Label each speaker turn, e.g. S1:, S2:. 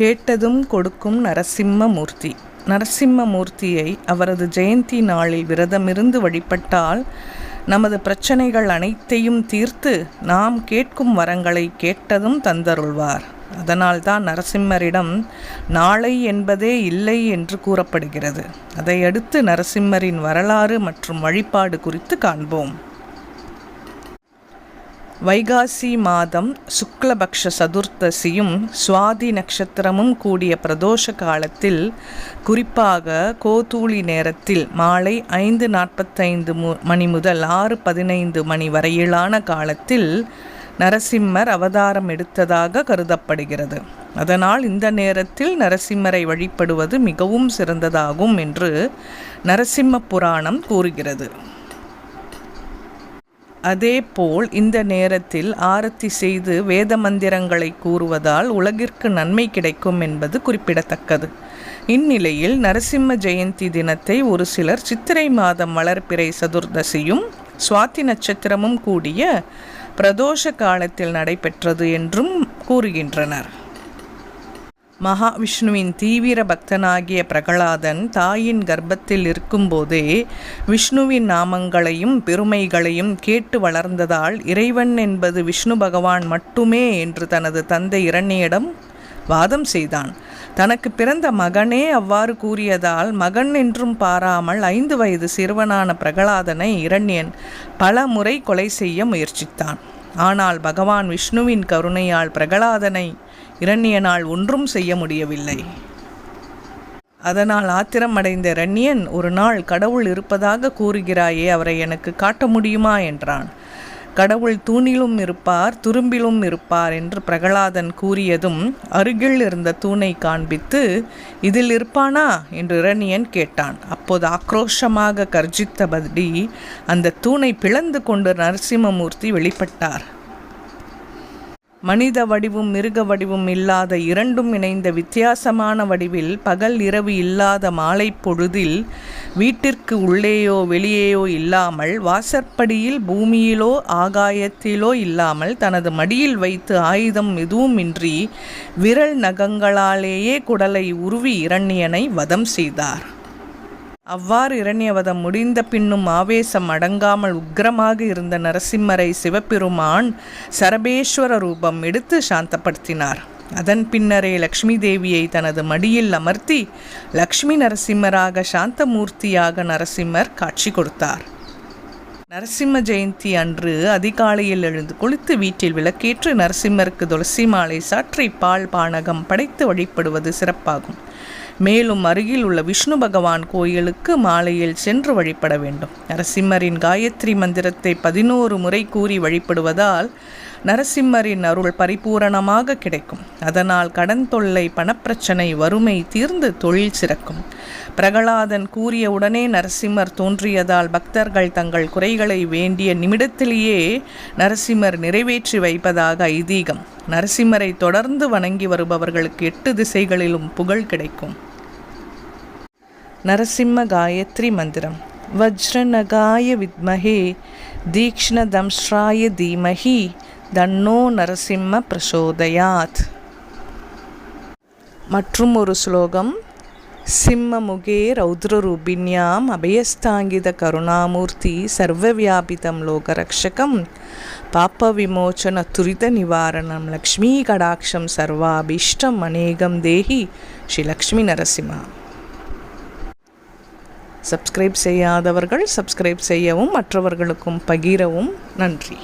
S1: கேட்டதும் கொடுக்கும் நரசிம்மமூர்த்தி. நரசிம்மமூர்த்தியை அவரது ஜெயந்தி நாளில் விரதமிருந்து வழிபட்டால் நமது பிரச்சனைகள் அனைத்தையும் தீர்த்து நாம் கேட்கும் வரங்களை கேட்டதும் தந்தருள்வார். அதனால்தான் நரசிம்மரிடம் நாளை என்பதே இல்லை என்று கூறப்படுகிறது. அதையடுத்து நரசிம்மரின் வரலாறு மற்றும் வழிபாடு குறித்து காண்போம். வைகாசி மாதம் சுக்லபக்ஷ சதுர்த்தசியும் சுவாதி நட்சத்திரமும் கூடிய பிரதோஷ காலத்தில், குறிப்பாக கோதூளி நேரத்தில் மாலை 5:45 மணி முதல் 6:15 மணி வரையிலான காலத்தில் நரசிம்மர் அவதாரம் எடுத்ததாக கருதப்படுகிறது. அதனால் இந்த நேரத்தில் நரசிம்மரை வழிபடுவது மிகவும் சிறந்ததாகும் என்று நரசிம்ம புராணம் கூறுகிறது. அதேபோல் இந்த நேரத்தில் ஆரத்தி செய்து வேத மந்திரங்களை கூறுவதால் உலகிற்கு நன்மை கிடைக்கும் என்பது குறிப்பிடத்தக்கது. இந்நிலையில் நரசிம்ம ஜெயந்தி தினத்தை ஒரு சிலர் சித்திரை மாதம் வளர்பிறை சதுர்தசியும் சுவாதி நட்சத்திரமும் கூடிய பிரதோஷ காலத்தில் நடைபெற்றது என்றும் கூறுகின்றனர். மகாவிஷ்ணுவின் தீவிர பக்தனாகிய பிரகலாதன் தாயின் கர்ப்பத்தில் இருக்கும்போதே விஷ்ணுவின் நாமங்களையும் பெருமைகளையும் கேட்டு வளர்ந்ததால் இறைவன் என்பது விஷ்ணு பகவான் மட்டுமே என்று தனது தந்தை இரண்யனிடம் வாதம் செய்தான். தனக்கு பிறந்த மகனே அவ்வாறு கூறியதால் மகன் என்றும் பாராமல் 5 வயது சிறுவனான பிரகலாதனை இரண்யன் பல முறை கொலை செய்ய முயற்சித்தான். ஆனால் பகவான் விஷ்ணுவின் கருணையால் பிரகலாதனை இரண்யனால் ஒன்றும் செய்ய முடியவில்லை. அதனால் ஆத்திரம் அடைந்த இரண்யன், ஒரு நாள் கடவுள் இருப்பதாக கூறுகிறாயே, அவரை எனக்கு காட்ட முடியுமா என்றான். கடவுள் தூணிலும் இருப்பார், துரும்பிலும் இருப்பார் என்று பிரகலாதன் கூறியதும் அருகில் இருந்த தூணை காண்பித்து, இதில் இருப்பானா என்று இரண்யன் கேட்டான். அப்போது ஆக்ரோஷமாக கர்ஜித்தபடி அந்த தூணை பிளந்து கொண்டு நரசிம்மமூர்த்தி வெளிப்பட்டார். மனித வடிவும் மிருக வடிவும் இல்லாத இரண்டும் இணைந்த வித்தியாசமான வடிவில் பகல் இரவு இல்லாத மாலை பொழுதில் வீட்டிற்கு உள்ளேயோ வெளியேயோ இல்லாமல், வாசற்படியில் பூமியிலோ ஆகாயத்திலோ இல்லாமல், தனது மடியில் வைத்து ஆயுதம் எதுவுமின்றி விரல் நகங்களாலேயே குடலை உருவி இரண்யனை வதம் செய்தார். அவ்வாறு இரண்யவதம் முடிந்த பின்னும் ஆவேசம் அடங்காமல் உக்கிரமாக இருந்த நரசிம்மரை சிவபெருமான் சரபேஸ்வர ரூபம் எடுத்து சாந்தப்படுத்தினார். அதன் பின்னரே லக்ஷ்மி தேவியை தனது மடியில் அமர்த்தி லக்ஷ்மி நரசிம்மராக சாந்தமூர்த்தியாக நரசிம்மர் காட்சி கொடுத்தார். நரசிம்ம ஜெயந்தி அன்று அதிகாலையில் எழுந்து குளித்து வீட்டில் விளக்கேற்று நரசிம்மருக்கு துளசி மாலை சாற்றி பால் பானகம் படைத்து வழிபடுவது சிறப்பாகும். மேலும் அருகில் உள்ள விஷ்ணு பகவான் கோயிலுக்கு மாலையில் சென்று வழிபட வேண்டும். நரசிம்மரின் காயத்ரி மந்திரத்தை 11 முறை கூறி வழிபடுவதால் நரசிம்மரின் அருள் பரிபூரணமாக கிடைக்கும். அதனால் கடன் தொல்லை, பணப்பிரச்சனை, வறுமை தீர்ந்து தொழில் சிறக்கும். பிரகலாதன் கூறிய உடனே நரசிம்மர் தோன்றியதால் பக்தர்கள் தங்கள் குறைகளை வேண்டிய நிமிடத்திலேயே நரசிம்மர் நிறைவேற்றி வைப்பதாக ஐதீகம். நரசிம்மரை தொடர்ந்து வணங்கி வருபவர்களுக்கு 8 திசைகளிலும் புகழ் கிடைக்கும். நரசிம்ம காயத்ரி மந்திரம். வஜ்ரநகாய வித்மஹே தீக்ஷ்ணதம்ஸ்ராய தீமஹி தன்னோ நரசிம்ம பிரசோதயாத். மற்றும் ஒரு ஸ்லோகம். சிம்மமுகே ரௌத்ரரூபிண்யாம் அபயஸ்தாங்கித கருணாமூர்த்தி சர்வவியாபிதம் லோகரக்ஷகம் பாப்ப விமோச்சன துரித நிவாரணம் லக்ஷ்மீ கடாட்சம் சர்வாபீஷ்டம் அநேகம் தேஹி ஸ்ரீ லக்ஷ்மி நரசிம்மா. சப்ஸ்கிரைப் செய்யாதவர்கள் சப்ஸ்கிரைப் செய்யவும் மற்றவர்களுக்கும் பகிரவும். நன்றி.